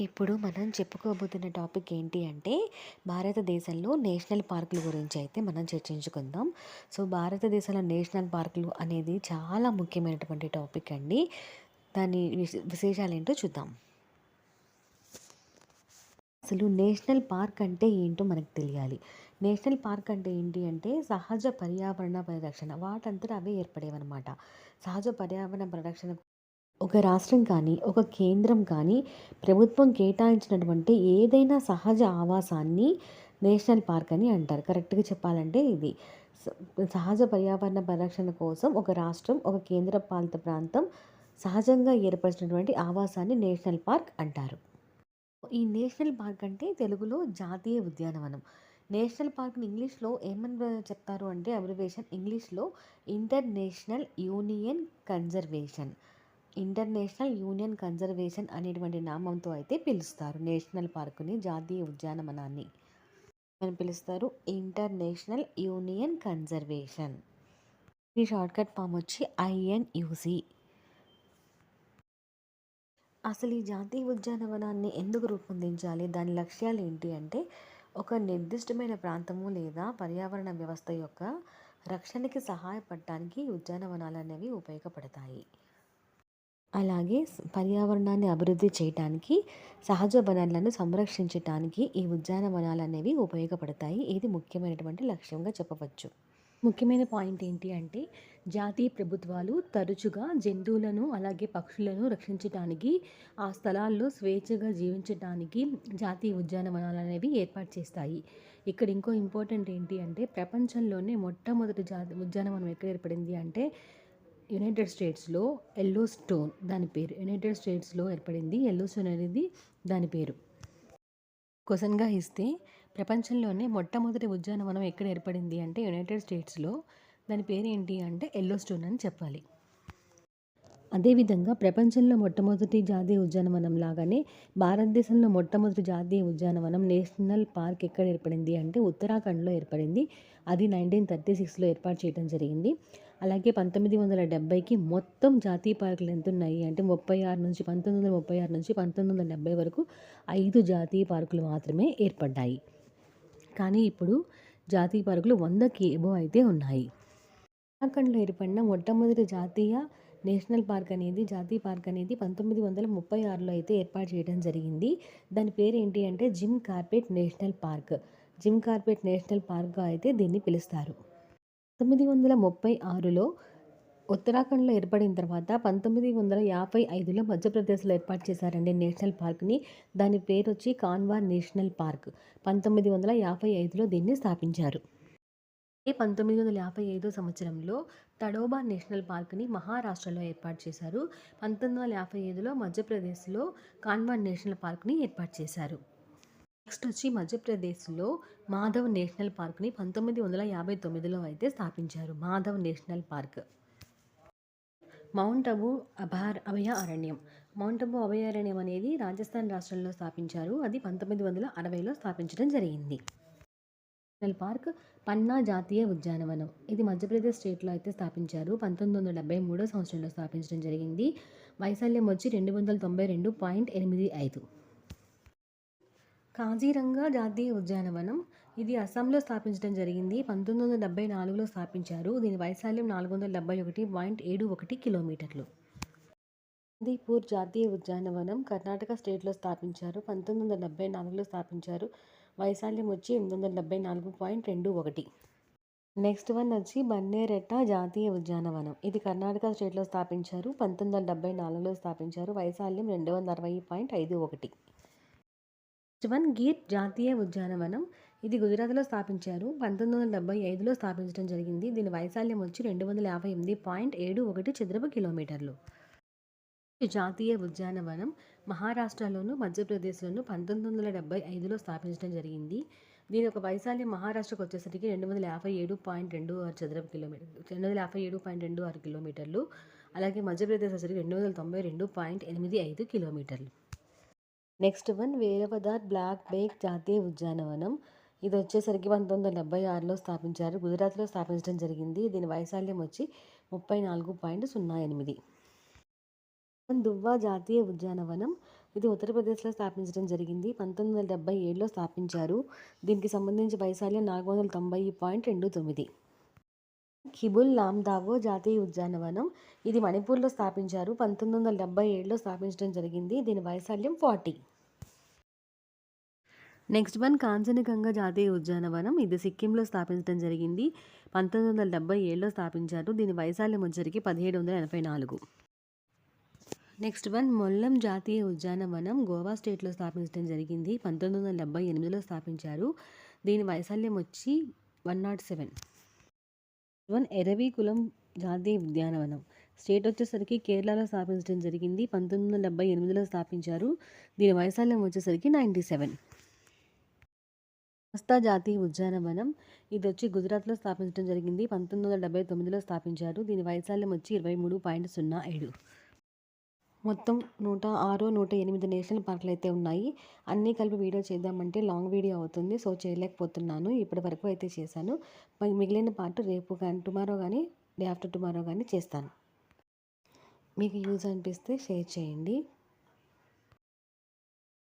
ఇప్పుడు మనం చెప్పుకోబోతున్న టాపిక్ ఏంటి అంటే భారతదేశంలో నేషనల్ పార్కుల గురించి అయితే మనం చర్చించుకుందాం. సో, భారతదేశంలో నేషనల్ పార్కులు అనేది చాలా ముఖ్యమైనటువంటి టాపిక్ అండి. దాని విశేషాలేంటో చూద్దాం. అసలు నేషనల్ పార్క్ అంటే ఏంటో మనకు తెలియాలి. నేషనల్ పార్క్ అంటే ఏంటి అంటే సహజ పర్యావరణ పరిరక్షణ. వాటంతట అవే ఏర్పడేవన్నమాట. సహజ పర్యావరణ పరిరక్షణ ఒక రాష్ట్రం కానీ, ఒక కేంద్రం కానీ ప్రభుత్వం కేటాయించినటువంటి ఏదైనా సహజ ఆవాసాన్ని నేషనల్ పార్క్ అని అంటారు. కరెక్ట్‌గా చెప్పాలంటే ఇది. స సహజ పర్యావరణ పరిరక్షణ కోసం ఒక రాష్ట్రం, ఒక కేంద్ర పాలిత ప్రాంతం సహజంగా ఏర్పరిచినటువంటి ఆవాసాన్ని నేషనల్ పార్క్ అంటారు. ఈ నేషనల్ పార్క్ అంటే తెలుగులో జాతీయ ఉద్యానవనం. నేషనల్ పార్క్‌ని ఇంగ్లీష్‌లో ఏమని చెప్తారు అంటే అబ్రివియేషన్ ఇంగ్లీష్‌లో international union conservation. International union conservation అనేటువంటి నామంతో అయితే పిలుస్తారు నేషనల్ పార్కుని, జాతీయ ఉద్యానవనాన్ని. అని పిలుస్తారు ఇంటర్నేషనల్ యూనియన్ కన్జర్వేషన్. ఈ షార్ట్‌కట్ ఫామ్ వచ్చి ఐఎన్‌యూసీ. అసలు ఈ జాతీయ ఉద్యానవనాన్ని ఎందుకు రూపొందించాలి? దాని లక్ష్యాలు ఏంటి అంటే, ఒక నిర్దిష్టమైన ప్రాంతము లేదా పర్యావరణ వ్యవస్థ యొక్క రక్షణకి సహాయపడటానికి ఉద్యానవనాలనేవి ఉపయోగపడతాయి. అలాగే పర్యావరణాన్ని అభివృద్ధి చేయటానికి, సహజ వనరులను సంరక్షించటానికి ఈ ఉద్యానవనాలనేవి ఉపయోగపడతాయి. ఇది ముఖ్యమైనటువంటి లక్ష్యంగా చెప్పవచ్చు. ముఖ్యమైన పాయింట్ ఏంటి అంటే జాతీయ ప్రభుత్వాలు తరచుగా జంతువులను అలాగే పక్షులను రక్షించటానికి ఆ స్థలాల్లో స్వేచ్ఛగా జీవించటానికి జాతీయ ఉద్యానవనాలు అనేవి ఏర్పాటు చేస్తాయి. ఇక్కడ ఇంకో ఇంపార్టెంట్ ఏంటి అంటే ప్రపంచంలోనే మొట్టమొదటి ఉద్యానవనం ఎక్కడ ఏర్పడింది అంటే యునైటెడ్ స్టేట్స్లో ఎల్లోస్టోన్ దాని పేరు. యునైటెడ్ స్టేట్స్లో ఏర్పడింది ఎల్లోస్టోన్ అనేది దాని పేరు. క్వశ్చన్గా ఇస్తే ప్రపంచంలోనే మొట్టమొదటి ఉద్యానవనం ఎక్కడ ఏర్పడింది అంటే యునైటెడ్ స్టేట్స్లో. దాని పేరు ఏంటి అంటే ఎల్లోస్టోన్ అని చెప్పాలి. అదేవిధంగా ప్రపంచంలో మొట్టమొదటి జాతీయ ఉద్యానవనం లాగానే భారతదేశంలో మొట్టమొదటి జాతీయ ఉద్యానవనం నేషనల్ పార్క్ ఎక్కడ ఏర్పడింది అంటే ఉత్తరాఖండ్లో ఏర్పడింది. అది 1936లో ఏర్పాటు చేయడం జరిగింది. అలాగే 1970కి మొత్తం జాతీయ పార్కులు ఎంత ఉన్నాయి అంటే 1936 నుంచి 1970 వరకు 5 జాతీయ పార్కులు మాత్రమే ఏర్పడ్డాయి. కానీ ఇప్పుడు జాతీయ పార్కులు 100కి ఎబో అయితే ఉన్నాయి. ఉత్తరాఖండ్లో ఏర్పడిన మొట్టమొదటి నేషనల్ పార్క్ అనేది జాతీయ పార్క్ అనేది 1936లో అయితే ఏర్పాటు చేయడం జరిగింది. దాని పేరు ఏంటి అంటే Jim Corbett national park. Jim Corbett national పార్క్గా అయితే దీన్ని పిలుస్తారు. 1936లో ఉత్తరాఖండ్లో ఏర్పడిన తర్వాత 1955లో మధ్యప్రదేశ్లో ఏర్పాటు చేశారండి నేషనల్ పార్క్ని. దాని పేరు వచ్చి కాన్వార్ నేషనల్ పార్క్. 1955లో దీన్ని స్థాపించారు. 1955 సంవత్సరంలో తడోబా నేషనల్ పార్క్ని మహారాష్ట్రలో ఏర్పాటు చేశారు. 1955లో మధ్యప్రదేశ్లో కాన్వార్ నేషనల్ పార్క్ని ఏర్పాటు చేశారు. నెక్స్ట్ వచ్చి మధ్యప్రదేశ్లో మాధవ్ నేషనల్ పార్క్ని 1959లో అయితే స్థాపించారు. Madhav national park. Mount Abu అభయారణ్యం. మౌంట్ అబూ అభయారణ్యం అనేది రాజస్థాన్ రాష్ట్రంలో స్థాపించారు. అది 1960లో స్థాపించడం జరిగింది. నేషనల్ పార్క్ పన్నా జాతీయ ఉద్యానవనం. ఇది మధ్యప్రదేశ్ స్టేట్లో అయితే స్థాపించారు. 1973 సంవత్సరంలో స్థాపించడం జరిగింది. వైశాల్యం వచ్చి 292.85. కాజీరంగా జాతీయ ఉద్యానవనం. ఇది అస్సాంలో స్థాపించడం జరిగింది. 1974లో స్థాపించారు. దీని వైశాల్యం 471.71 కిలోమీటర్లు. బందీపూర్ జాతీయ ఉద్యానవనం కర్ణాటక స్టేట్లో స్థాపించారు. 1974లో స్థాపించారు. వైశాల్యం వచ్చి 874.21. నెక్స్ట్ వన్ వచ్చి బన్నేరట్ట జాతీయ ఉద్యానవనం. ఇది కర్ణాటక స్టేట్లో స్థాపించారు. 1974లో స్థాపించారు. వైశాల్యం 260.51. నెక్స్ట్ వన్ గిర్ జాతీయ ఉద్యానవనం. ఇది గుజరాత్లో స్థాపించారు. 1975లో స్థాపించడం జరిగింది. దీని వైశాల్యం వచ్చి 258.71 చదరపు కిలోమీటర్లు. జాతీయ ఉద్యానవనం మహారాష్ట్రలోను మధ్యప్రదేశ్లోను 1975లో స్థాపించడం జరిగింది. దీని ఒక వైశాల్యం మహారాష్ట్రకు వచ్చేసరికి 257.26 చదరపు కిలోమీటర్లు 257.26 కిలోమీటర్లు. అలాగే మధ్యప్రదేశ్ వచ్చేసరికి 292.85 కిలోమీటర్లు. నెక్స్ట్ వన్ వేరవదార్ బ్లాక్ బేక్ జాతీయ ఉద్యానవనం. ఇది వచ్చేసరికి 1976లో స్థాపించారు. గుజరాత్లో స్థాపించడం జరిగింది. దీని వైశాల్యం వచ్చి 34.08. దువ్వా జాతీయ ఉద్యానవనం ఇది ఉత్తరప్రదేశ్లో స్థాపించడం జరిగింది. 1977లో స్థాపించారు. దీనికి సంబంధించి వైశాల్యం 490.29. కిబుల్ లామ్దావో జాతీయ ఉద్యానవనం. ఇది మణిపూర్లో స్థాపించారు. 1977లో స్థాపించడం జరిగింది. దీని వైశాల్యం 40. నెక్స్ట్ వన్ కాంచనగంగా జాతీయ ఉద్యానవనం. ఇది సిక్కింలో స్థాపించడం జరిగింది. 1977లో స్థాపించారు. దీని వైశాల్యం వచ్చరికి 1784. నెక్స్ట్ వన్ మొల్లం జాతీయ ఉద్యానవనం. గోవా స్టేట్లో స్థాపించడం జరిగింది. 1978లో స్థాపించారు. దీని వైశాల్యం వచ్చి 107. వన్ ఎరవికులం జాతీయ ఉద్యానవనం. స్టేట్ వచ్చేసరికి కేరళలో స్థాపించడం జరిగింది. 1978లో స్థాపించారు. దీని వైశాల్యం వచ్చేసరికి 97. మస్తా జాతీయ ఉద్యానవనం. ఇది వచ్చి గుజరాత్లో స్థాపించడం జరిగింది. 1979లో స్థాపించారు. దీని వైశాల్యం వచ్చి 23.07. మొత్తం 106, 108 నేషనల్ పార్కులు అయితే ఉన్నాయి. అన్నీ కలిపి వీడియో చేద్దామంటే లాంగ్ వీడియో అవుతుంది. సో చేయలేకపోతున్నాను. ఇప్పటి వరకు అయితే చేశాను. మిగిలిన పార్ట్ రేపు కానీ, టుమారో కానీ, డే ఆఫ్టర్ టుమారో కానీ చేస్తాను. మీకు యూజ్ అనిపిస్తే షేర్ చేయండి.